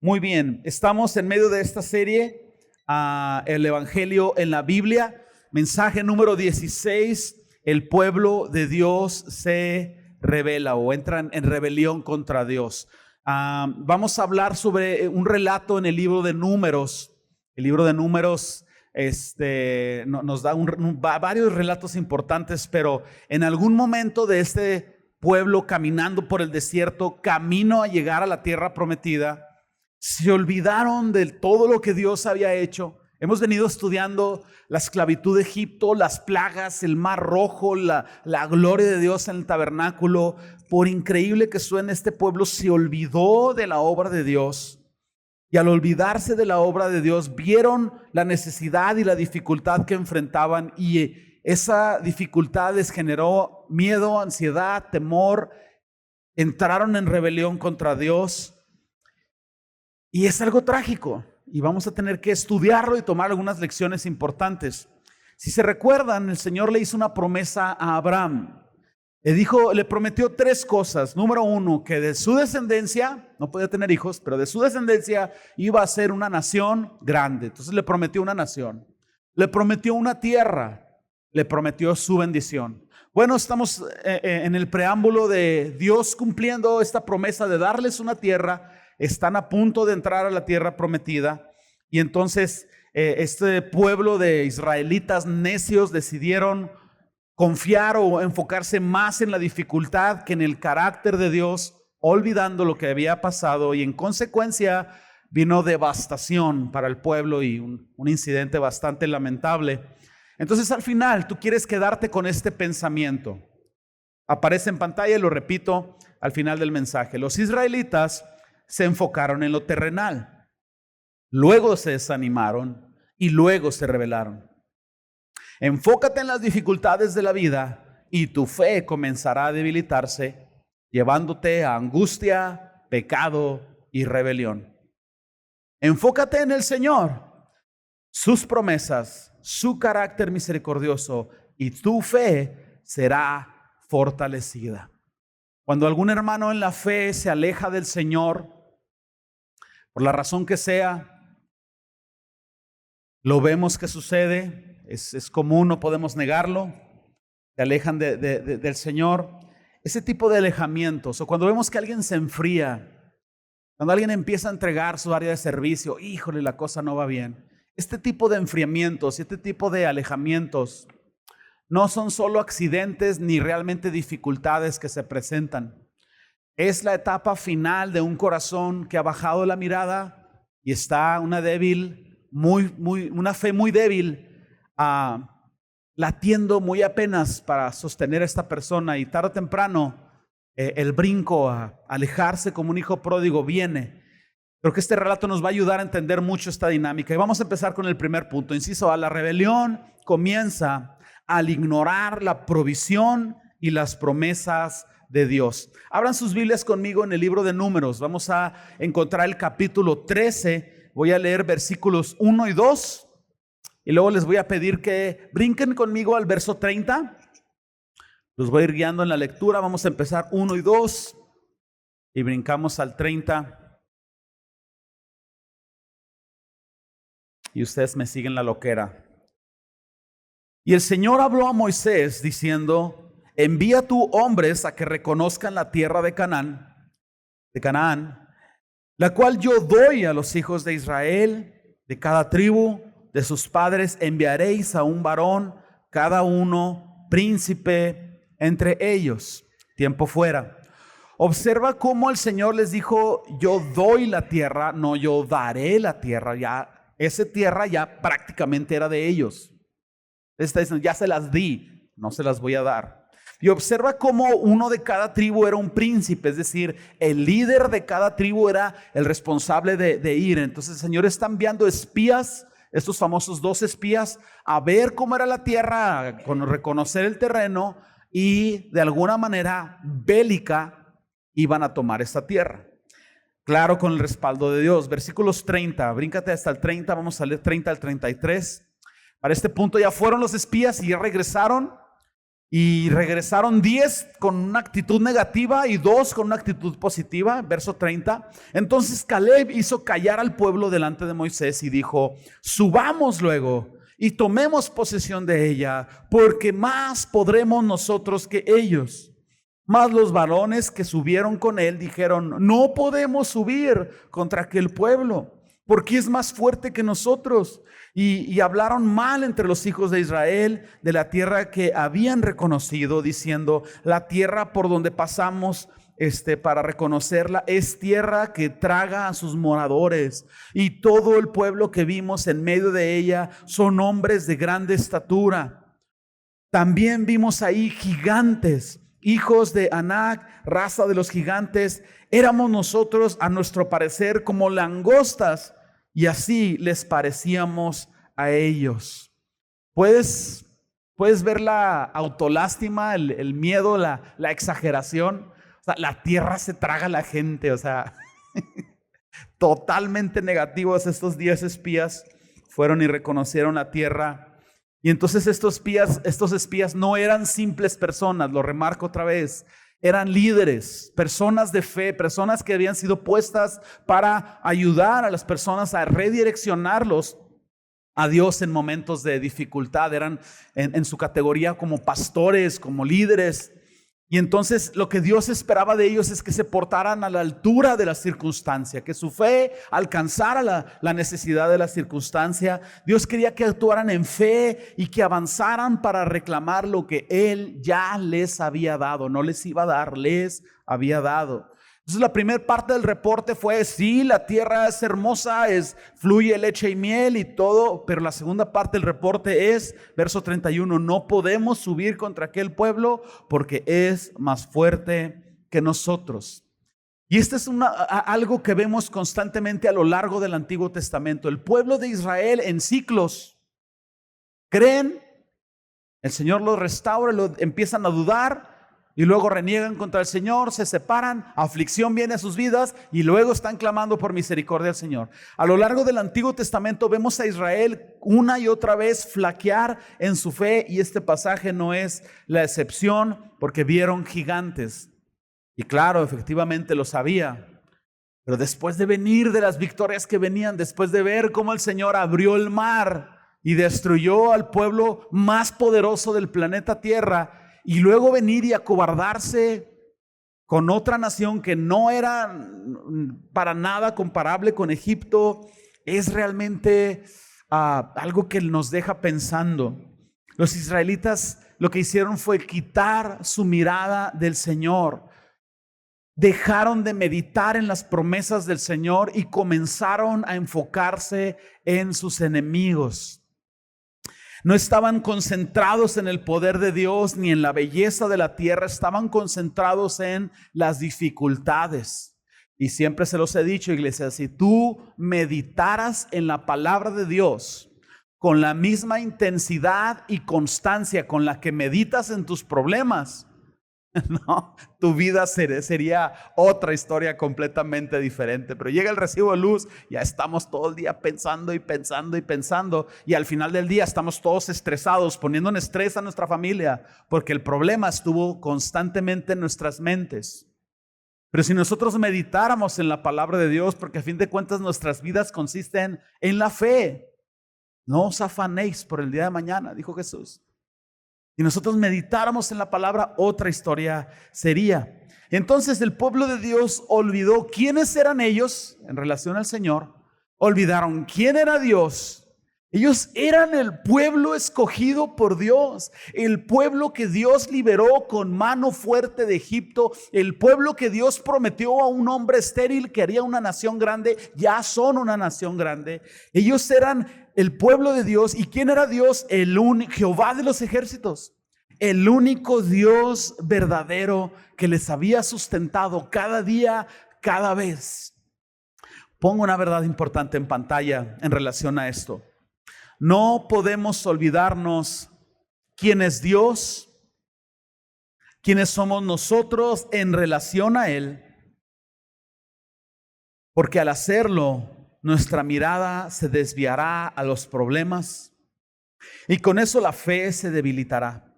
Muy bien, estamos en medio de esta serie, el Evangelio en la Biblia, mensaje número 16, el pueblo de Dios se rebela o entran en rebelión contra Dios. Vamos a hablar sobre un relato en el libro de Números. El libro de Números nos da varios relatos importantes, pero en algún momento de este pueblo caminando por el desierto, camino a llegar a la tierra prometida, se olvidaron de todo lo que Dios había hecho. Hemos venido estudiando la esclavitud de Egipto, las plagas, el mar rojo, la gloria de Dios en el tabernáculo. Por increíble que suene, este pueblo se olvidó de la obra de Dios. Y al olvidarse de la obra de Dios, vieron la necesidad y la dificultad que enfrentaban, y esa dificultad les generó miedo, ansiedad, temor. Entraron en rebelión contra Dios. Y es algo trágico, y vamos a tener que estudiarlo y tomar algunas lecciones importantes. Si se recuerdan, el Señor le hizo una promesa a Abraham. Le prometió tres cosas. Número uno, que de su descendencia, no podía tener hijos, pero de su descendencia iba a ser una nación grande. Entonces le prometió una nación, le prometió una tierra, le prometió su bendición. Bueno, estamos en el preámbulo de Dios cumpliendo esta promesa de darles una tierra. Están a punto de entrar a la tierra prometida, y entonces este pueblo de israelitas necios decidieron confiar o enfocarse más en la dificultad que en el carácter de Dios, olvidando lo que había pasado, y en consecuencia vino devastación para el pueblo y un incidente bastante lamentable. Entonces al final tú quieres quedarte con este pensamiento. Aparece en pantalla y lo repito al final del mensaje. Los israelitas se enfocaron en lo terrenal, luego se desanimaron y luego se rebelaron. Enfócate en las dificultades de la vida y tu fe comenzará a debilitarse, llevándote a angustia, pecado y rebelión. Enfócate en el Señor, sus promesas, su carácter misericordioso, y tu fe será fortalecida. Cuando algún hermano en la fe se aleja del Señor, por la razón que sea, lo vemos que sucede, es común, no podemos negarlo, se alejan del Señor. Ese tipo de alejamientos, o cuando vemos que alguien se enfría, cuando alguien empieza a entregar su área de servicio, híjole, la cosa no va bien. Este tipo de enfriamientos, este tipo de alejamientos no son solo accidentes ni realmente dificultades que se presentan. Es la etapa final de un corazón que ha bajado la mirada y está una fe muy débil, latiendo muy apenas para sostener a esta persona, y tarde o temprano el brinco a alejarse como un hijo pródigo viene. Creo que este relato nos va a ayudar a entender mucho esta dinámica, y vamos a empezar con el primer punto. Inciso A: la rebelión comienza al ignorar la provisión y las promesas de Dios. Abran sus Biblias conmigo en el libro de Números. Vamos a encontrar el capítulo 13. Voy a leer versículos 1 y 2. Y luego les voy a pedir que brinquen conmigo al verso 30. Los voy a ir guiando en la lectura. Vamos a empezar 1 y 2 y brincamos al 30. Y ustedes me siguen la loquera. Y el Señor habló a Moisés diciendo: envía tú hombres a que reconozcan la tierra de Canaán, la cual yo doy a los hijos de Israel. De cada tribu de sus padres enviaréis a un varón, cada uno príncipe entre ellos. Tiempo fuera. Observa cómo el Señor les dijo: yo doy la tierra, no yo daré la tierra. Ya, esa tierra ya prácticamente era de ellos. Está diciendo: ya se las di, no se las voy a dar. Y observa cómo uno de cada tribu era un príncipe, es decir, el líder de cada tribu era el responsable de ir. Entonces el Señor está enviando espías, estos famosos 2 espías, a ver cómo era la tierra, con reconocer el terreno, y de alguna manera bélica iban a tomar esta tierra. Claro, con el respaldo de Dios. Versículos 30, bríncate hasta el 30, vamos a leer 30 al 33. Para este punto ya fueron los espías y ya regresaron. Y regresaron 10 con una actitud negativa y 2 con una actitud positiva. Verso 30. Entonces Caleb hizo callar al pueblo delante de Moisés y dijo: subamos luego y tomemos posesión de ella, porque más podremos nosotros que ellos. Mas los varones que subieron con él dijeron: no podemos subir contra aquel pueblo, porque es más fuerte que nosotros. Y hablaron mal entre los hijos de Israel de la tierra que habían reconocido, diciendo: la tierra por donde pasamos para reconocerla es tierra que traga a sus moradores, y todo el pueblo que vimos en medio de ella son hombres de grande estatura. También vimos ahí gigantes, hijos de Anac, raza de los gigantes. Éramos nosotros, a nuestro parecer, como langostas, y así les parecíamos a ellos. ¿Puedes ver la autolástima, el miedo, la exageración? O sea, la tierra se traga a la gente, o sea, totalmente negativos. Estos 10 espías fueron y reconocieron la tierra. Y entonces estos espías no eran simples personas, lo remarco otra vez. Eran líderes, personas de fe, personas que habían sido puestas para ayudar a las personas a redireccionarlos a Dios en momentos de dificultad. Eran en su categoría como pastores, como líderes. Y entonces lo que Dios esperaba de ellos es que se portaran a la altura de la circunstancia, que su fe alcanzara la necesidad de la circunstancia. Dios quería que actuaran en fe y que avanzaran para reclamar lo que Él ya les había dado. No les iba a dar, les había dado. Entonces la primera parte del reporte fue: sí, la tierra es hermosa, fluye leche y miel y todo. Pero la segunda parte del reporte es, verso 31, no podemos subir contra aquel pueblo porque es más fuerte que nosotros. Y esto es algo que vemos constantemente a lo largo del Antiguo Testamento. El pueblo de Israel en ciclos creen, el Señor los restaura, empiezan a dudar, y luego reniegan contra el Señor, se separan, aflicción viene a sus vidas y luego están clamando por misericordia al Señor. A lo largo del Antiguo Testamento vemos a Israel una y otra vez flaquear en su fe, y este pasaje no es la excepción, porque vieron gigantes. Y claro, efectivamente lo sabía. Pero después de venir de las victorias que venían, después de ver cómo el Señor abrió el mar y destruyó al pueblo más poderoso del planeta Tierra, y luego venir y acobardarse con otra nación que no era para nada comparable con Egipto, es realmente algo que nos deja pensando. Los israelitas lo que hicieron fue quitar su mirada del Señor. Dejaron de meditar en las promesas del Señor y comenzaron a enfocarse en sus enemigos. No estaban concentrados en el poder de Dios ni en la belleza de la tierra, estaban concentrados en las dificultades. Y siempre se los he dicho, iglesia, si tú meditaras en la palabra de Dios con la misma intensidad y constancia con la que meditas en tus problemas, no, tu vida sería otra historia completamente diferente. Pero llega el recibo de luz, ya estamos todo el día pensando y pensando y pensando, y al final del día estamos todos estresados, poniendo en estrés a nuestra familia, porque el problema estuvo constantemente en nuestras mentes. Pero si nosotros meditáramos en la palabra de Dios, porque a fin de cuentas nuestras vidas consisten en la fe. No os afanéis por el día de mañana, dijo Jesús. Si nosotros meditáramos en la palabra, otra historia sería. Entonces el pueblo de Dios olvidó quiénes eran ellos en relación al Señor. Olvidaron quién era Dios. Ellos eran el pueblo escogido por Dios, el pueblo que Dios liberó con mano fuerte de Egipto, el pueblo que Dios prometió a un hombre estéril que haría una nación grande. Ya son una nación grande. Ellos eran el pueblo de Dios. ¿Y quién era Dios? El único Jehová de los ejércitos, el único Dios verdadero que les había sustentado cada día, cada vez. Pongo una verdad importante en pantalla en relación a esto. No podemos olvidarnos quién es Dios, quiénes somos nosotros en relación a Él, porque al hacerlo, nuestra mirada se desviará a los problemas y con eso la fe se debilitará.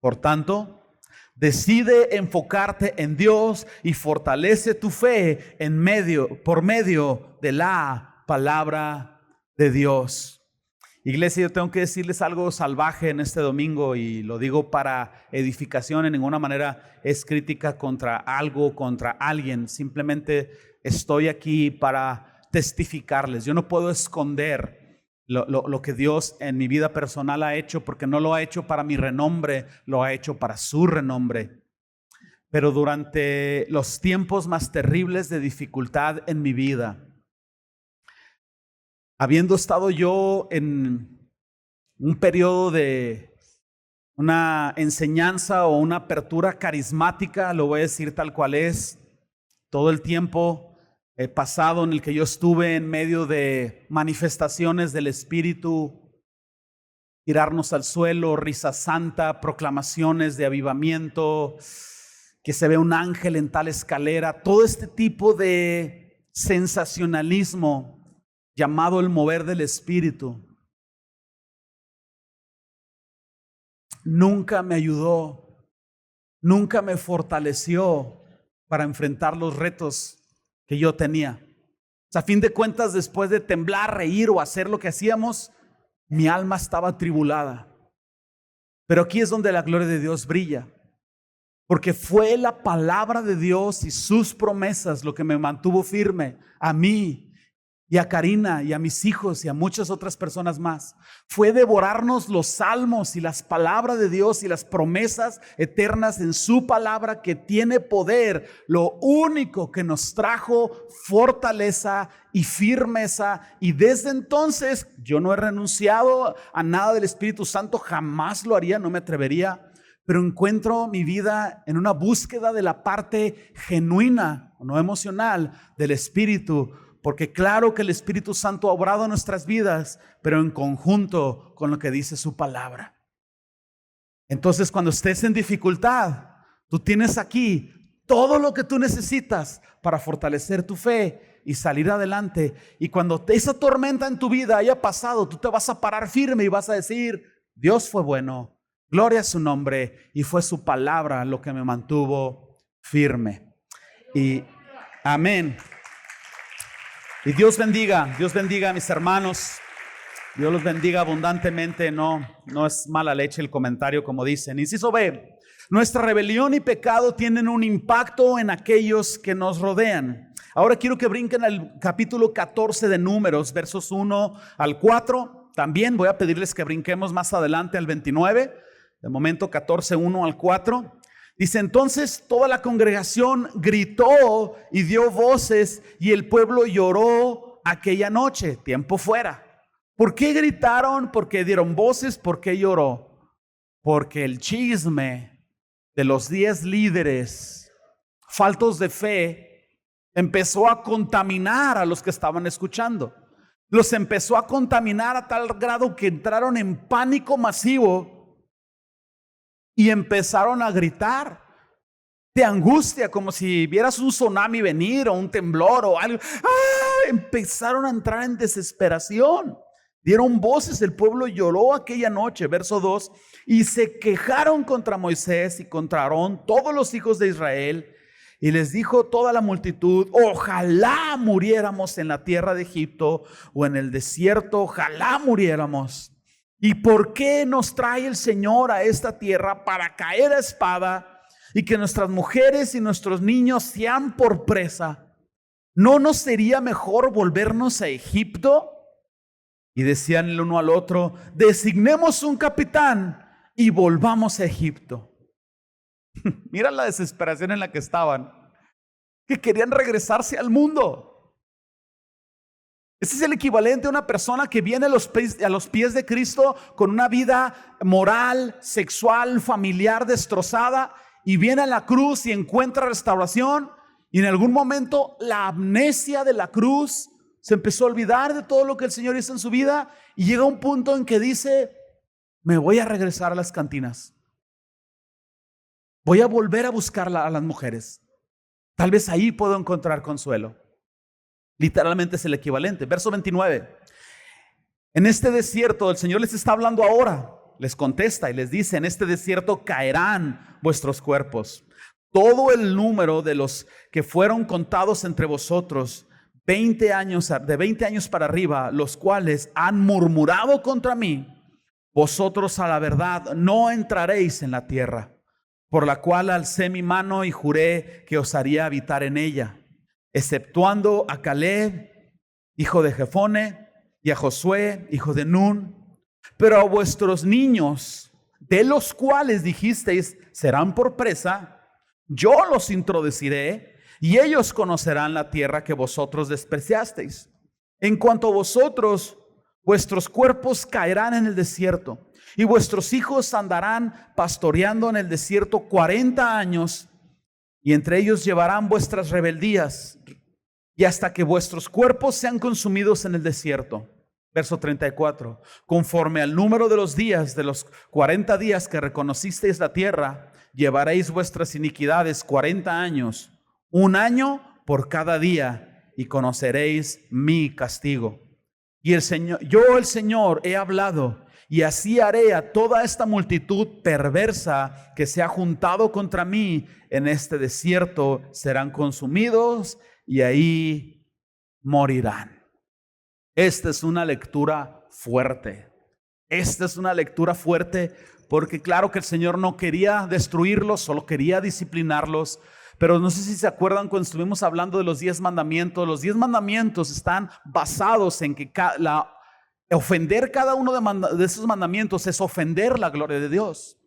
Por tanto, decide enfocarte en Dios y fortalece tu fe por medio de la palabra de Dios. Iglesia, yo tengo que decirles algo salvaje en este domingo y lo digo para edificación. En ninguna manera es crítica contra algo, contra alguien. Simplemente estoy aquí para testificarles. Yo no puedo esconder lo que Dios en mi vida personal ha hecho, porque no lo ha hecho para mi renombre, lo ha hecho para su renombre. Pero durante los tiempos más terribles de dificultad en mi vida, habiendo estado yo en un periodo de una enseñanza o una apertura carismática, lo voy a decir tal cual es, todo el tiempo pasado en el que yo estuve en medio de manifestaciones del Espíritu, tirarnos al suelo, risa santa, proclamaciones de avivamiento, que se ve un ángel en tal escalera, todo este tipo de sensacionalismo llamado el mover del Espíritu, nunca me ayudó, nunca me fortaleció para enfrentar los retos que yo tenía. O sea, a fin de cuentas, después de temblar, reír o hacer lo que hacíamos, mi alma estaba atribulada. Pero aquí es donde la gloria de Dios brilla, porque fue la palabra de Dios y sus promesas lo que me mantuvo firme a mí y a Karina y a mis hijos y a muchas otras personas más. Fue devorarnos los salmos y las palabras de Dios y las promesas eternas en su palabra, que tiene poder. Lo único que nos trajo fortaleza y firmeza, y desde entonces yo no he renunciado a nada del Espíritu Santo, jamás lo haría, no me atrevería, pero encuentro mi vida en una búsqueda de la parte genuina, no emocional, del Espíritu. Porque claro que el Espíritu Santo ha obrado en nuestras vidas, pero en conjunto con lo que dice su palabra. Entonces, cuando estés en dificultad, tú tienes aquí todo lo que tú necesitas para fortalecer tu fe y salir adelante. Y cuando esa tormenta en tu vida haya pasado, tú te vas a parar firme y vas a decir: Dios fue bueno, gloria a su nombre, y fue su palabra lo que me mantuvo firme. Y amén. Y Dios bendiga a mis hermanos. Dios los bendiga abundantemente. No es mala leche el comentario, como dicen. Inciso B: nuestra rebelión y pecado tienen un impacto en aquellos que nos rodean. Ahora quiero que brinquen al capítulo 14 de Números, versos 1 al 4. También voy a pedirles que brinquemos más adelante al 29. De momento 14, 1 al 4. Dice: entonces toda la congregación gritó y dio voces, y el pueblo lloró aquella noche. Tiempo fuera. ¿Por qué gritaron? ¿Por qué dieron voces? ¿Por qué lloró? Porque el chisme de los 10 líderes faltos de fe empezó a contaminar a los que estaban escuchando. Los empezó a contaminar a tal grado que entraron en pánico masivo y empezaron a gritar de angustia, como si vieras un tsunami venir o un temblor o algo. Empezaron a entrar en desesperación. Dieron voces, el pueblo lloró aquella noche, verso 2, y se quejaron contra Moisés y contra Aarón, todos los hijos de Israel, y les dijo toda la multitud: ojalá muriéramos en la tierra de Egipto o en el desierto, ojalá muriéramos. ¿Y por qué nos trae el Señor a esta tierra para caer a espada y que nuestras mujeres y nuestros niños sean por presa? ¿No nos sería mejor volvernos a Egipto? Y decían el uno al otro: designemos un capitán y volvamos a Egipto. Mira la desesperación en la que estaban, que querían regresarse al mundo. Ese es el equivalente a una persona que viene a los pies de Cristo con una vida moral, sexual, familiar destrozada, y viene a la cruz y encuentra restauración, y en algún momento la amnesia de la cruz se empezó a olvidar de todo lo que el Señor hizo en su vida, y llega un punto en que dice: me voy a regresar a las cantinas, voy a volver a buscar a las mujeres, tal vez ahí puedo encontrar consuelo. Literalmente es el equivalente. Verso 29. En este desierto el Señor les está hablando ahora. les contesta y les dice: en este desierto caerán vuestros cuerpos. Todo el número de los que fueron contados entre vosotros, de 20 años para arriba, los cuales han murmurado contra mí, vosotros a la verdad no entraréis en la tierra, por la cual alcé mi mano y juré que os haría habitar en ella, exceptuando a Caleb, hijo de Jefone, y a Josué, hijo de Nun. Pero a vuestros niños, de los cuales dijisteis serán por presa, yo los introduciré, y ellos conocerán la tierra que vosotros despreciasteis. En cuanto a vosotros, vuestros cuerpos caerán en el desierto, y vuestros hijos andarán pastoreando en el desierto 40 años, y entre ellos llevarán vuestras rebeldías, y hasta que vuestros cuerpos sean consumidos en el desierto. Verso 34. Conforme al número de los días, de los 40 días que reconocisteis la tierra, llevaréis vuestras iniquidades 40 años, un año por cada día, y conoceréis mi castigo. Y el Señor he hablado, y así haré a toda esta multitud perversa que se ha juntado contra mí en este desierto, serán consumidos y ahí morirán. Esta es una lectura fuerte. Esta es una lectura fuerte porque claro que el Señor no quería destruirlos, solo quería disciplinarlos. Pero no sé si se acuerdan cuando estuvimos hablando de los 10 mandamientos. Los 10 mandamientos están basados en que ofender cada uno de esos mandamientos es ofender la gloria de Dios.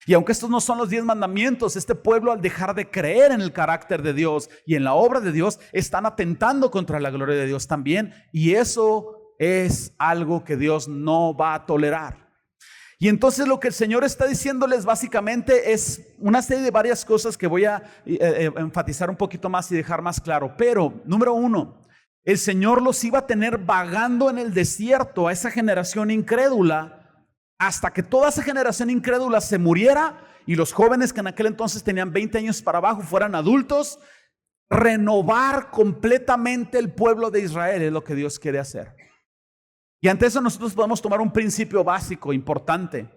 Y aunque estos no son los 10 mandamientos, este pueblo, al dejar de creer en el carácter de Dios y en la obra de Dios, están atentando contra la gloria de Dios también. Y eso es algo que Dios no va a tolerar. Y entonces lo que el Señor está diciéndoles básicamente es una serie de varias cosas que voy a enfatizar un poquito más y dejar más claro. Pero, número 1, el Señor los iba a tener vagando en el desierto a esa generación incrédula, hasta que toda esa generación incrédula se muriera y los jóvenes que en aquel entonces tenían 20 años para abajo fueran adultos. Renovar completamente el pueblo de Israel es lo que Dios quiere hacer. Y ante eso nosotros podemos tomar un principio básico, importante.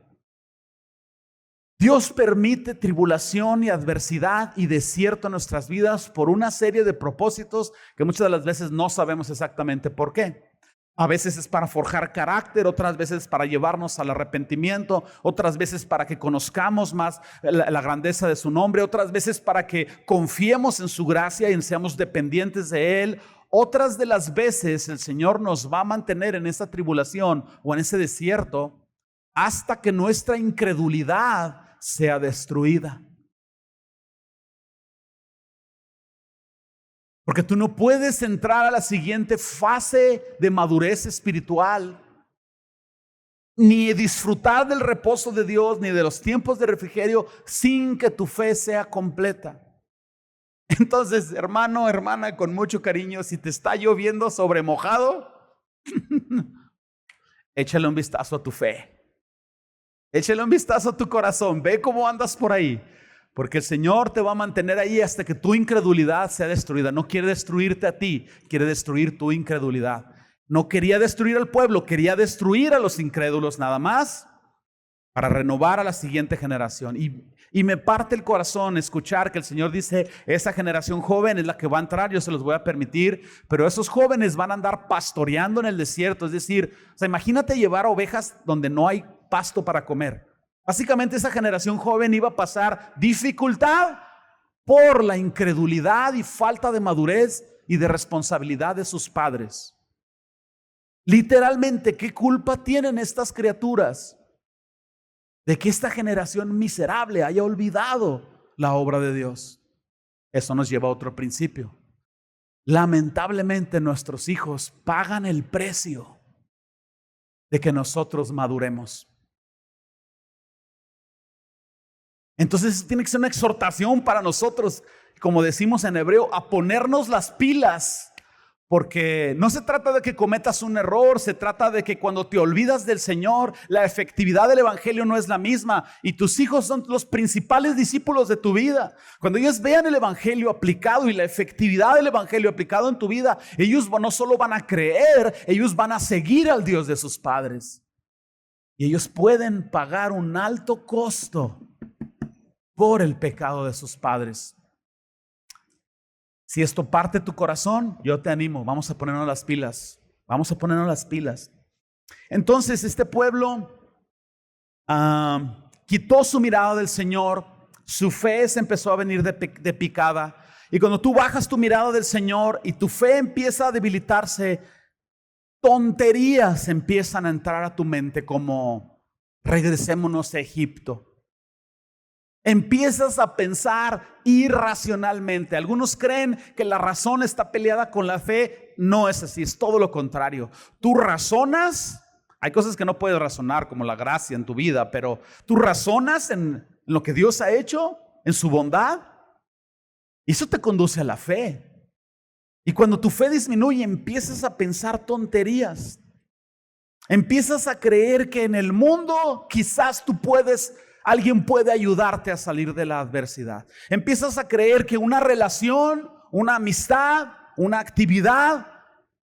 Dios permite tribulación y adversidad y desierto en nuestras vidas por una serie de propósitos que muchas de las veces no sabemos exactamente por qué. A veces es para forjar carácter, otras veces para llevarnos al arrepentimiento, otras veces para que conozcamos más la grandeza de su nombre, otras veces para que confiemos en su gracia y seamos dependientes de Él. Otras de las veces el Señor nos va a mantener en esa tribulación o en ese desierto hasta que nuestra incredulidad sea destruida. Porque tú no puedes entrar a la siguiente fase de madurez espiritual, ni disfrutar del reposo de Dios, ni de los tiempos de refrigerio, sin que tu fe sea completa. Entonces, hermano, hermana, con mucho cariño, si te está lloviendo sobre mojado, échale un vistazo a tu fe. Échale un vistazo a tu corazón. Ve cómo andas por ahí. Porque el Señor te va a mantener ahí hasta que tu incredulidad sea destruida. No quiere destruirte a ti, quiere destruir tu incredulidad. No quería destruir al pueblo, quería destruir a los incrédulos nada más para renovar a la siguiente generación. Y me parte el corazón escuchar que el Señor dice, esa generación joven es la que va a entrar, yo se los voy a permitir, pero esos jóvenes van a andar pastoreando en el desierto. Es decir, imagínate llevar ovejas donde no hay pasto para comer. Básicamente esa generación joven iba a pasar dificultad por la incredulidad y falta de madurez y de responsabilidad de sus padres. Literalmente, ¿qué culpa tienen estas criaturas de que esta generación miserable haya olvidado la obra de Dios? Eso nos lleva a otro principio. Lamentablemente nuestros hijos pagan el precio de que nosotros maduremos. Entonces tiene que ser una exhortación para nosotros, como decimos en hebreo, a ponernos las pilas. Porque no se trata de que cometas un error, se trata de que cuando te olvidas del Señor, la efectividad del evangelio no es la misma y tus hijos son los principales discípulos de tu vida. Cuando ellos vean el evangelio aplicado y la efectividad del evangelio aplicado en tu vida, ellos no solo van a creer, ellos van a seguir al Dios de sus padres. Y ellos pueden pagar un alto costo por el pecado de sus padres. Si esto parte tu corazón, yo te animo, vamos a ponernos las pilas. Vamos a ponernos las pilas. Entonces este pueblo quitó su mirada del Señor, su fe se empezó a venir de picada. Y cuando tú bajas tu mirada del Señor y tu fe empieza a debilitarse, tonterías empiezan a entrar a tu mente como regresémonos a Egipto. Empiezas a pensar irracionalmente. Algunos creen que la razón está peleada con la fe. No es así, es todo lo contrario. Tú razonas, hay cosas que no puedes razonar como la gracia en tu vida, pero tú razonas en lo que Dios ha hecho, en su bondad, y eso te conduce a la fe. Y cuando tu fe disminuye, empiezas a pensar tonterías. Empiezas a creer que en el mundo quizás alguien puede ayudarte a salir de la adversidad. Empiezas a creer que una relación, una amistad, una actividad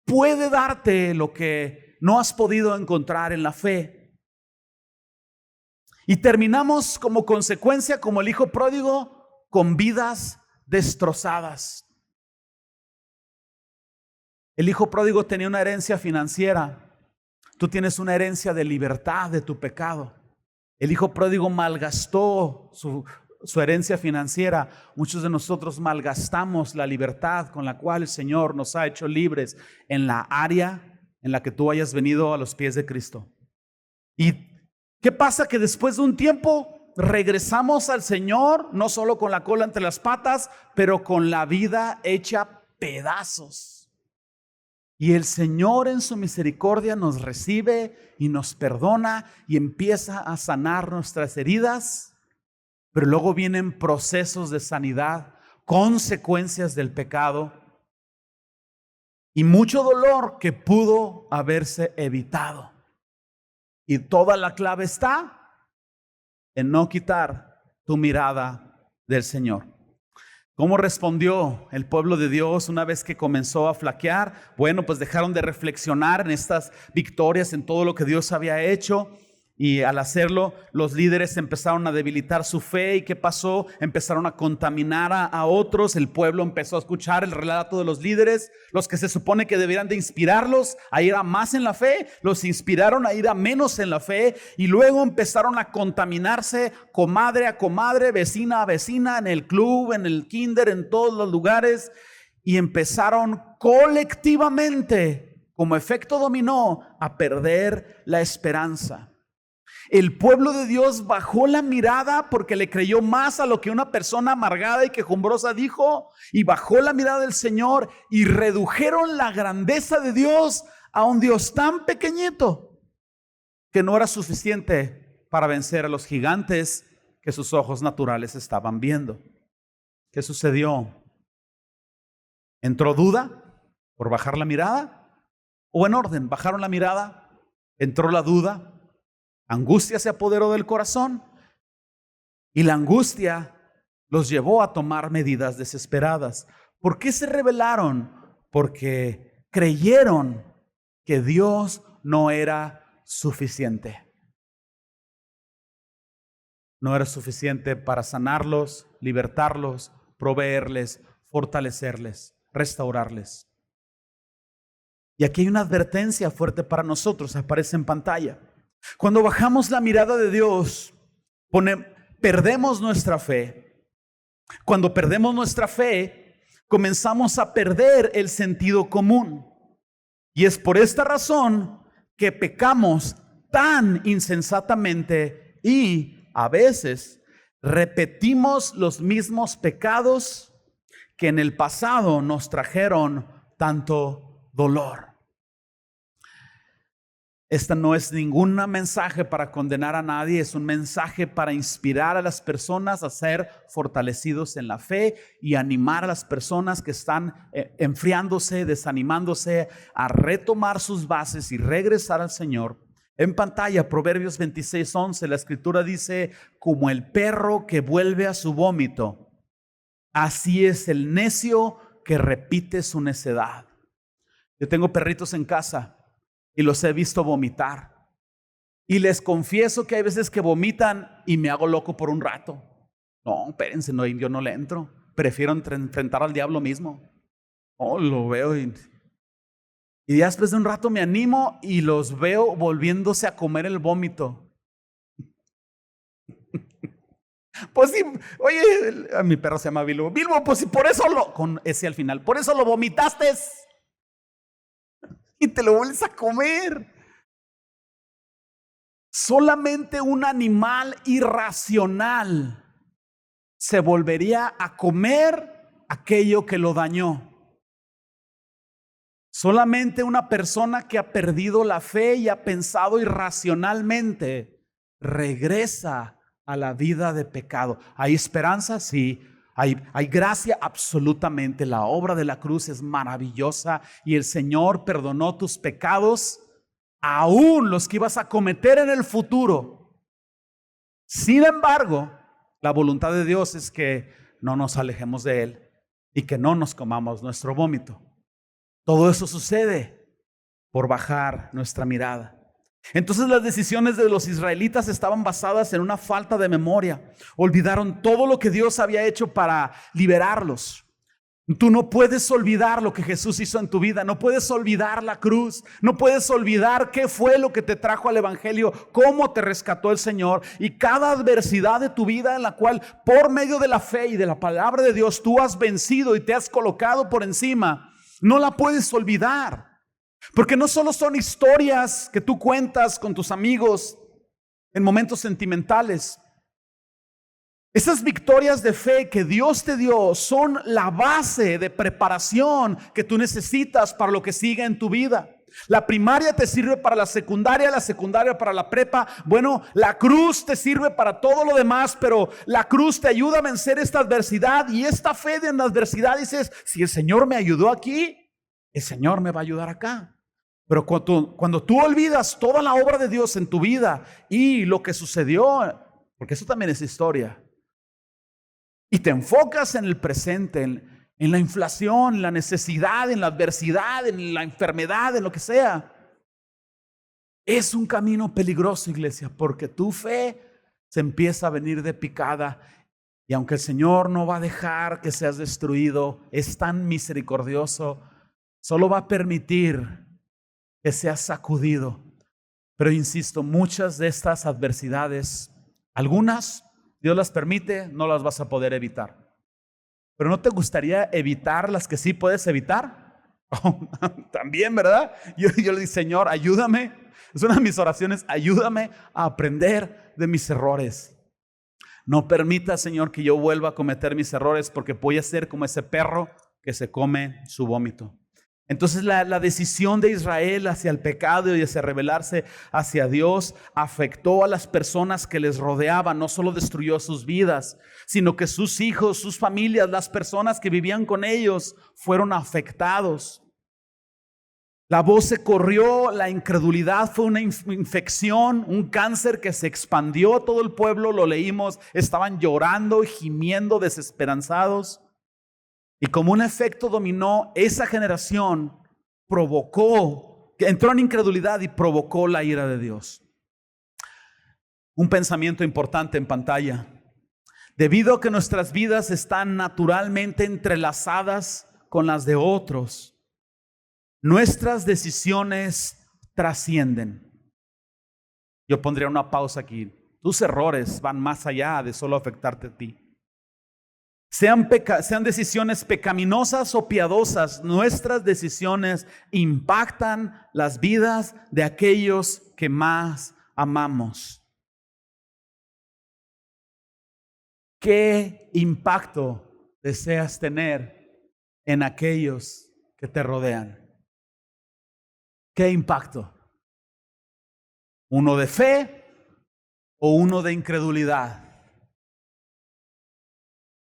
puede darte lo que no has podido encontrar en la fe. Y terminamos como consecuencia, como el hijo pródigo, con vidas destrozadas. El hijo pródigo tenía una herencia financiera. Tú tienes una herencia de libertad de tu pecado. El hijo pródigo malgastó su herencia financiera. Muchos de nosotros malgastamos la libertad con la cual el Señor nos ha hecho libres en la área en la que tú hayas venido a los pies de Cristo. ¿Y qué pasa? Que después de un tiempo regresamos al Señor, no solo con la cola entre las patas, pero con la vida hecha pedazos. Y el Señor en su misericordia nos recibe y nos perdona y empieza a sanar nuestras heridas. Pero luego vienen procesos de sanidad, consecuencias del pecado y mucho dolor que pudo haberse evitado. Y toda la clave está en no quitar tu mirada del Señor. ¿Cómo respondió el pueblo de Dios una vez que comenzó a flaquear? Bueno, pues dejaron de reflexionar en estas victorias, en todo lo que Dios había hecho. Y al hacerlo, los líderes empezaron a debilitar su fe. ¿Y qué pasó? Empezaron a contaminar a otros. El pueblo empezó a escuchar el relato de los líderes. Los que se supone que deberían de inspirarlos a ir a más en la fe, los inspiraron a ir a menos en la fe. Y luego empezaron a contaminarse comadre a comadre, vecina a vecina, en el club, en el kinder, en todos los lugares. Y empezaron colectivamente, como efecto dominó, a perder la esperanza. El pueblo de Dios bajó la mirada porque le creyó más a lo que una persona amargada y quejumbrosa dijo, y bajó la mirada del Señor y redujeron la grandeza de Dios a un Dios tan pequeñito que no era suficiente para vencer a los gigantes que sus ojos naturales estaban viendo. ¿Qué sucedió? ¿Entró duda por bajar la mirada? ¿O en orden? Bajaron la mirada, entró la duda, angustia se apoderó del corazón y la angustia los llevó a tomar medidas desesperadas. ¿Por qué se rebelaron? Porque creyeron que Dios no era suficiente. No era suficiente para sanarlos, libertarlos, proveerles, fortalecerles, restaurarles. Y aquí hay una advertencia fuerte para nosotros, aparece en pantalla. Cuando bajamos la mirada de Dios, perdemos nuestra fe. Cuando perdemos nuestra fe, comenzamos a perder el sentido común. Y es por esta razón que pecamos tan insensatamente y a veces repetimos los mismos pecados que en el pasado nos trajeron tanto dolor. Esta no es ningún mensaje para condenar a nadie, es un mensaje para inspirar a las personas a ser fortalecidos en la fe y animar a las personas que están enfriándose, desanimándose, a retomar sus bases y regresar al Señor. En pantalla, Proverbios 26:11, la escritura dice: como el perro que vuelve a su vómito, así es el necio que repite su necedad. Yo tengo perritos en casa y los he visto vomitar. Y les confieso que hay veces que vomitan y me hago loco por un rato. No, espérense, no, yo no le entro. Prefiero enfrentar al diablo mismo. Oh, lo veo y ya después de un rato me animo y los veo volviéndose a comer el vómito. Pues sí, oye, a mi perro se llama Bilbo. Bilbo, pues si por eso con ese al final, por eso lo vomitaste y te lo vuelves a comer. Solamente un animal irracional se volvería a comer aquello que lo dañó. Solamente una persona que ha perdido la fe y ha pensado irracionalmente regresa a la vida de pecado. ¿Hay esperanza? Sí. ¿Hay gracia? Absolutamente. La obra de la cruz es maravillosa y el Señor perdonó tus pecados, aún los que ibas a cometer en el futuro. Sin embargo, la voluntad de Dios es que no nos alejemos de Él y que no nos comamos nuestro vómito. Todo eso sucede por bajar nuestra mirada. Entonces las decisiones de los israelitas estaban basadas en una falta de memoria. Olvidaron todo lo que Dios había hecho para liberarlos. Tú no puedes olvidar lo que Jesús hizo en tu vida. No puedes olvidar la cruz. No puedes olvidar qué fue lo que te trajo al evangelio, cómo te rescató el Señor. Y cada adversidad de tu vida en la cual por medio de la fe y de la palabra de Dios tú has vencido y te has colocado por encima, no la puedes olvidar. Porque no solo son historias que tú cuentas con tus amigos en momentos sentimentales. Esas victorias de fe que Dios te dio son la base de preparación que tú necesitas para lo que siga en tu vida. La primaria te sirve para la secundaria para la prepa. Bueno, la cruz te sirve para todo lo demás, pero la cruz te ayuda a vencer esta adversidad. Y esta fe de la adversidad dices, si el Señor me ayudó aquí, el Señor me va a ayudar acá. Pero cuando tú olvidas toda la obra de Dios en tu vida y lo que sucedió, porque eso también es historia, y te enfocas en el presente, en la inflación, en la necesidad, en la adversidad, en la enfermedad, en lo que sea, es un camino peligroso, iglesia, porque tu fe se empieza a venir de picada. Y aunque el Señor no va a dejar que seas destruido, es tan misericordioso, solo va a permitir que seas sacudido. Pero insisto, muchas de estas adversidades, algunas Dios las permite, no las vas a poder evitar. Pero ¿no te gustaría evitar las que sí puedes evitar? Oh, también, ¿verdad? Yo le digo, Señor, ayúdame. Es una de mis oraciones, ayúdame a aprender de mis errores. No permita, Señor, que yo vuelva a cometer mis errores, porque voy a ser como ese perro que se come su vómito. Entonces la decisión de Israel hacia el pecado y hacia rebelarse hacia Dios afectó a las personas que les rodeaban. No solo destruyó sus vidas, sino que sus hijos, sus familias, las personas que vivían con ellos fueron afectados. La voz se corrió, la incredulidad fue una infección, un cáncer que se expandió a todo el pueblo. Lo leímos, estaban llorando y gimiendo desesperanzados. Y como un efecto dominó, esa generación entró en incredulidad y provocó la ira de Dios. Un pensamiento importante en pantalla. Debido a que nuestras vidas están naturalmente entrelazadas con las de otros, nuestras decisiones trascienden. Yo pondría una pausa aquí. Tus errores van más allá de solo afectarte a ti. Sean decisiones pecaminosas o piadosas, nuestras decisiones impactan las vidas de aquellos que más amamos. ¿Qué impacto deseas tener en aquellos que te rodean? ¿Qué impacto? ¿Uno de fe o uno de incredulidad?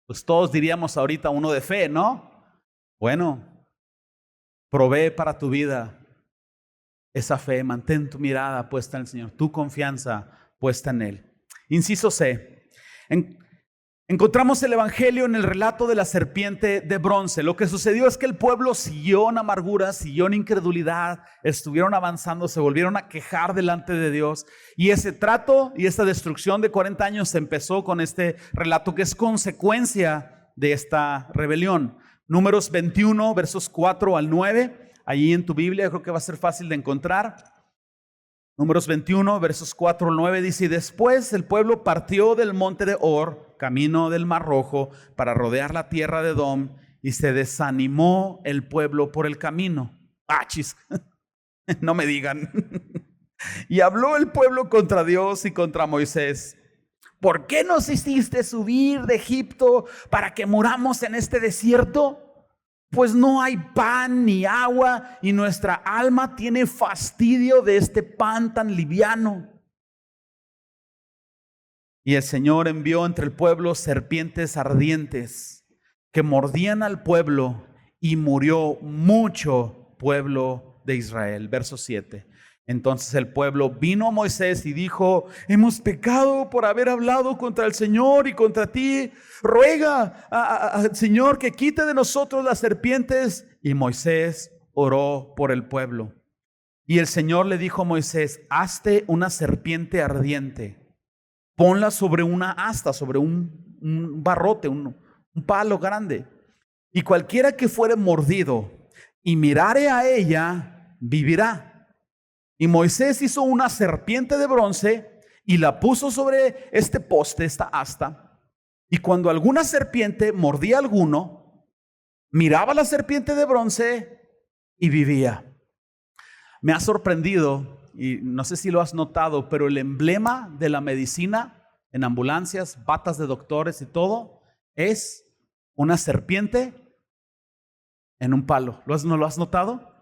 Pues todos diríamos ahorita uno de fe, ¿no? Bueno, provee para tu vida esa fe, mantén tu mirada puesta en el Señor, tu confianza puesta en Él. Inciso C. Encontramos el evangelio en el relato de la serpiente de bronce. Lo que sucedió es que el pueblo siguió en amargura, siguió en incredulidad, estuvieron avanzando, se volvieron a quejar delante de Dios. Y ese trato y esta destrucción de 40 años se empezó con este relato que es consecuencia de esta rebelión. Números 21, versos 4 al 9. Allí en tu Biblia creo que va a ser fácil de encontrar. Números 21, versos 4 al 9 dice: y después el pueblo partió del monte de Or, camino del Mar Rojo, para rodear la tierra de Edom, y se desanimó el pueblo por el camino. ¡Achis! No me digan. Y habló el pueblo contra Dios y contra Moisés: ¿por qué nos hiciste subir de Egipto para que muramos en este desierto? Pues no hay pan ni agua, y nuestra alma tiene fastidio de este pan tan liviano. Y el Señor envió entre el pueblo serpientes ardientes que mordían al pueblo, y murió mucho pueblo de Israel. Verso 7. Entonces el pueblo vino a Moisés y dijo: hemos pecado por haber hablado contra el Señor y contra ti. Ruega al Señor que quite de nosotros las serpientes. Y Moisés oró por el pueblo. Y el Señor le dijo a Moisés: hazte una serpiente ardiente, ponla sobre una asta, sobre un barrote, un palo grande. Y cualquiera que fuere mordido y mirare a ella, vivirá. Y Moisés hizo una serpiente de bronce y la puso sobre este poste, esta asta. Y cuando alguna serpiente mordía a alguno, miraba a la serpiente de bronce y vivía. Me ha sorprendido, y no sé si lo has notado, pero el emblema de la medicina en ambulancias, batas de doctores y todo, es una serpiente en un palo. ¿No lo has notado?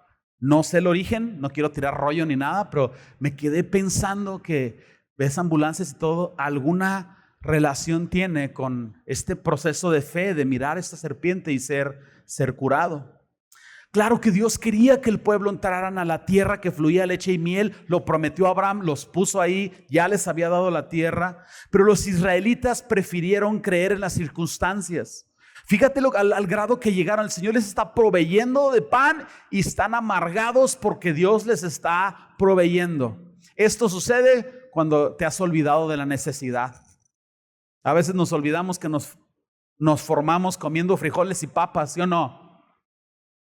No sé el origen, no quiero tirar rollo ni nada, pero me quedé pensando que ves ambulancias y todo, alguna relación tiene con este proceso de fe, de mirar esta serpiente y ser curado. Claro que Dios quería que el pueblo entraran a la tierra que fluía leche y miel, lo prometió a Abraham, los puso ahí, ya les había dado la tierra, pero los israelitas prefirieron creer en las circunstancias. Fíjate al grado que llegaron. El Señor les está proveyendo de pan y están amargados porque Dios les está proveyendo. Esto sucede cuando te has olvidado de la necesidad. A veces nos olvidamos que nos formamos comiendo frijoles y papas, ¿sí o no?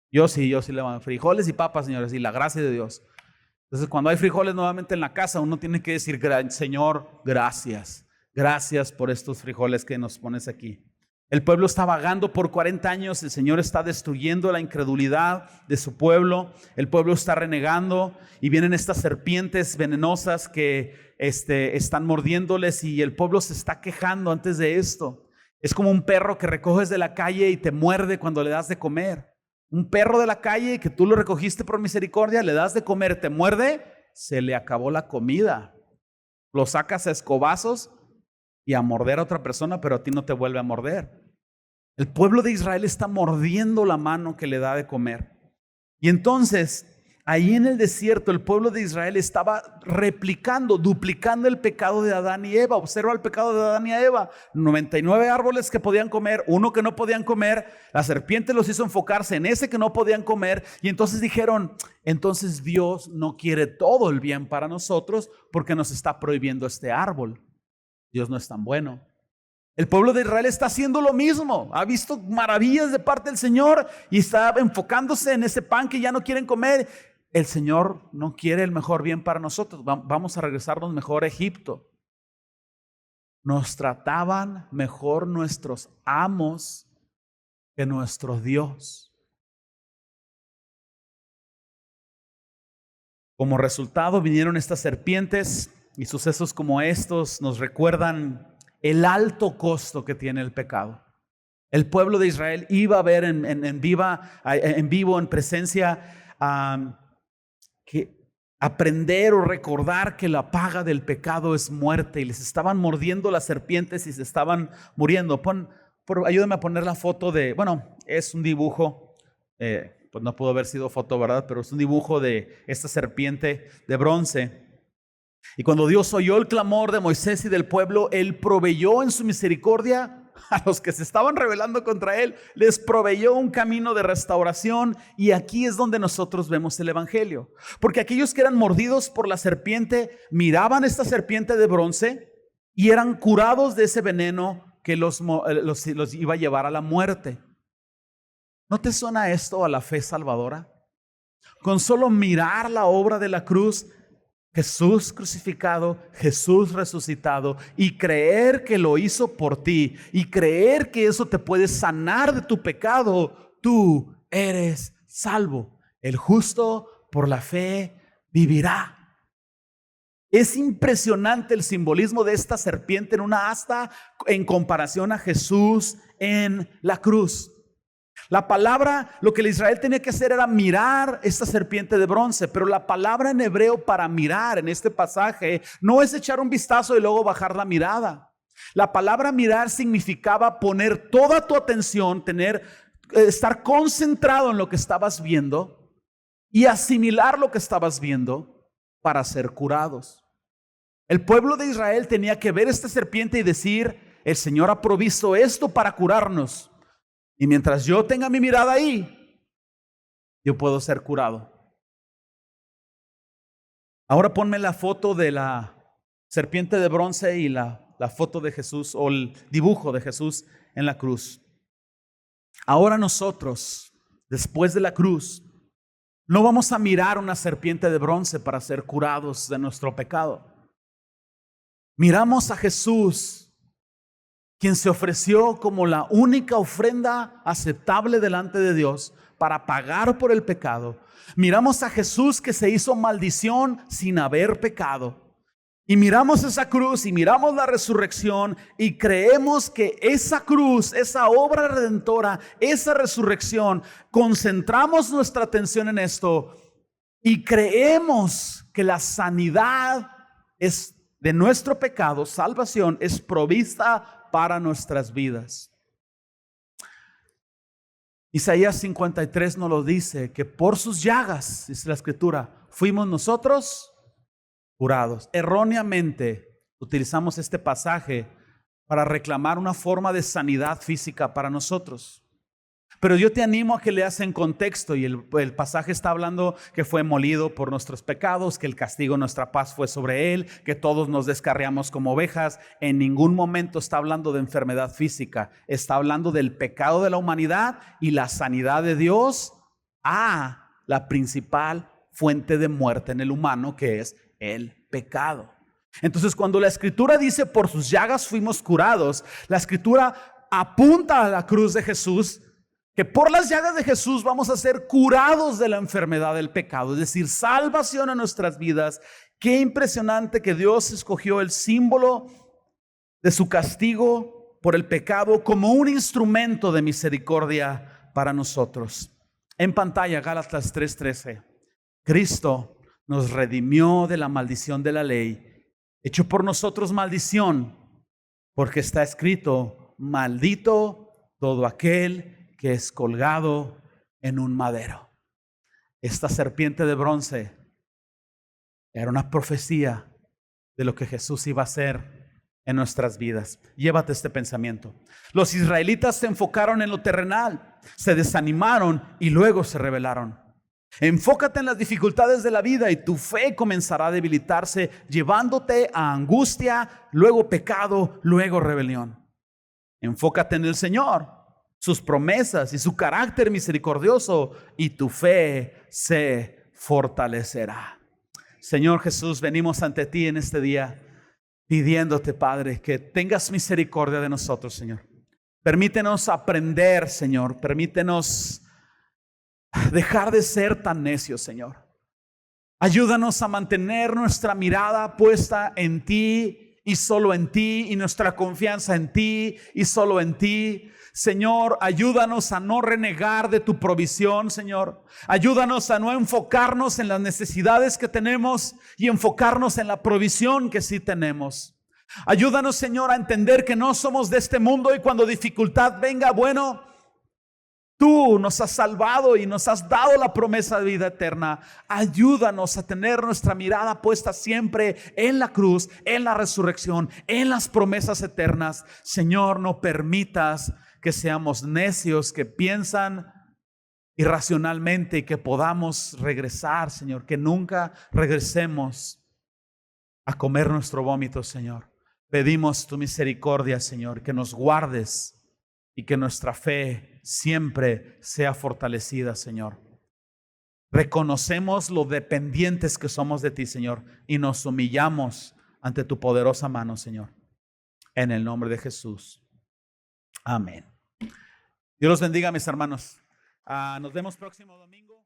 Yo sí le mando frijoles y papas, señores, y la gracia de Dios. Entonces, cuando hay frijoles nuevamente en la casa, uno tiene que decir: Señor, gracias. Gracias por estos frijoles que nos pones aquí. El pueblo está vagando por 40 años, el Señor está destruyendo la incredulidad de su pueblo, el pueblo está renegando y vienen estas serpientes venenosas que están mordiéndoles, y el pueblo se está quejando antes de esto. Es como un perro que recoges de la calle y te muerde cuando le das de comer. Un perro de la calle que tú lo recogiste por misericordia, le das de comer, te muerde, se le acabó la comida. Lo sacas a escobazos y a morder a otra persona, pero a ti no te vuelve a morder. El pueblo de Israel está mordiendo la mano que le da de comer. Y entonces, ahí en el desierto, el pueblo de Israel estaba duplicando el pecado de Adán y Eva. Observa el pecado de Adán y Eva. 99 árboles que podían comer, uno que no podían comer. La serpiente los hizo enfocarse en ese que no podían comer. Y entonces dijeron: entonces Dios no quiere todo el bien para nosotros porque nos está prohibiendo este árbol. Dios no es tan bueno. El pueblo de Israel está haciendo lo mismo. Ha visto maravillas de parte del Señor y está enfocándose en ese pan que ya no quieren comer. El Señor no quiere el mejor bien para nosotros. Vamos a regresarnos mejor a Egipto. Nos trataban mejor nuestros amos que nuestro Dios. Como resultado vinieron estas serpientes, y sucesos como estos nos recuerdan el alto costo que tiene el pecado. El pueblo de Israel iba a ver en vivo, en presencia, que aprender o recordar que la paga del pecado es muerte, y les estaban mordiendo las serpientes y se estaban muriendo. Ayúdame a poner la foto es un dibujo, pues no pudo haber sido foto, ¿verdad? Pero es un dibujo de esta serpiente de bronce. Y cuando Dios oyó el clamor de Moisés y del pueblo, Él proveyó en su misericordia a los que se estaban rebelando contra él, les proveyó un camino de restauración. Y aquí es donde nosotros vemos el evangelio. Porque aquellos que eran mordidos por la serpiente, miraban esta serpiente de bronce y eran curados de ese veneno que los iba a llevar a la muerte. ¿No te suena esto a la fe salvadora? Con solo mirar la obra de la cruz, Jesús crucificado, Jesús resucitado, y creer que lo hizo por ti, y creer que eso te puede sanar de tu pecado, tú eres salvo. El justo por la fe vivirá. Es impresionante el simbolismo de esta serpiente en una asta en comparación a Jesús en la cruz. La palabra, lo que el Israel tenía que hacer era mirar esta serpiente de bronce, pero la palabra en hebreo para mirar en este pasaje no es echar un vistazo y luego bajar la mirada. La palabra mirar significaba poner toda tu atención, estar concentrado en lo que estabas viendo y asimilar lo que estabas viendo para ser curados. El pueblo de Israel tenía que ver esta serpiente y decir: el Señor ha provisto esto para curarnos. Y mientras yo tenga mi mirada ahí, yo puedo ser curado. Ahora ponme la foto de la serpiente de bronce y la foto de Jesús, o el dibujo de Jesús en la cruz. Ahora nosotros, después de la cruz, no vamos a mirar una serpiente de bronce para ser curados de nuestro pecado. Miramos a Jesús, quien se ofreció como la única ofrenda aceptable delante de Dios para pagar por el pecado. Miramos a Jesús que se hizo maldición sin haber pecado. Y miramos esa cruz y miramos la resurrección y creemos que esa cruz, esa obra redentora, esa resurrección, concentramos nuestra atención en esto y creemos que la sanidad es de nuestro pecado, salvación, es provista para nuestras vidas. Isaías 53 nos lo dice, que por sus llagas, dice la escritura, fuimos nosotros curados. Erróneamente utilizamos este pasaje para reclamar una forma de sanidad física para nosotros. Pero yo te animo a que leas en contexto, y el pasaje está hablando que fue molido por nuestros pecados, que el castigo de nuestra paz fue sobre él, que todos nos descarriamos como ovejas. En ningún momento está hablando de enfermedad física, está hablando del pecado de la humanidad y la sanidad de Dios a la principal fuente de muerte en el humano, que es el pecado. Entonces, cuando la escritura dice por sus llagas fuimos curados, la escritura apunta a la cruz de Jesús, que por las llagas de Jesús vamos a ser curados de la enfermedad del pecado, es decir, salvación a nuestras vidas. Qué impresionante que Dios escogió el símbolo de su castigo por el pecado como un instrumento de misericordia para nosotros. En pantalla, Gálatas 3:13. Cristo nos redimió de la maldición de la ley, hecho por nosotros maldición, porque está escrito: maldito todo aquel que es colgado en un madero. Esta serpiente de bronce era una profecía de lo que Jesús iba a hacer en nuestras vidas. Llévate este pensamiento. Los israelitas se enfocaron en lo terrenal, se desanimaron y luego se rebelaron. Enfócate en las dificultades de la vida y tu fe comenzará a debilitarse, llevándote a angustia, luego pecado, luego rebelión. Enfócate en el Señor, sus promesas y su carácter misericordioso, y tu fe se fortalecerá. Señor Jesús, venimos ante ti en este día pidiéndote, Padre, que tengas misericordia de nosotros, Señor. Permítenos aprender, Señor. Permítenos dejar de ser tan necios, Señor. Ayúdanos a mantener nuestra mirada puesta en ti y solo en ti, y nuestra confianza en ti y solo en ti. Señor, ayúdanos a no renegar de tu provisión, Señor. Ayúdanos a no enfocarnos en las necesidades que tenemos y enfocarnos en la provisión que sí tenemos. Ayúdanos, Señor, a entender que no somos de este mundo, y cuando dificultad venga, bueno, tú nos has salvado y nos has dado la promesa de vida eterna. Ayúdanos a tener nuestra mirada puesta siempre en la cruz, en la resurrección, en las promesas eternas. Señor, no permitas que seamos necios, que piensan irracionalmente y que podamos regresar, Señor, que nunca regresemos a comer nuestro vómito, Señor. Pedimos tu misericordia, Señor, que nos guardes y que nuestra fe siempre sea fortalecida, Señor. Reconocemos lo dependientes que somos de ti, Señor, y nos humillamos ante tu poderosa mano, Señor. En el nombre de Jesús. Amén. Dios los bendiga, mis hermanos. Nos vemos próximo domingo.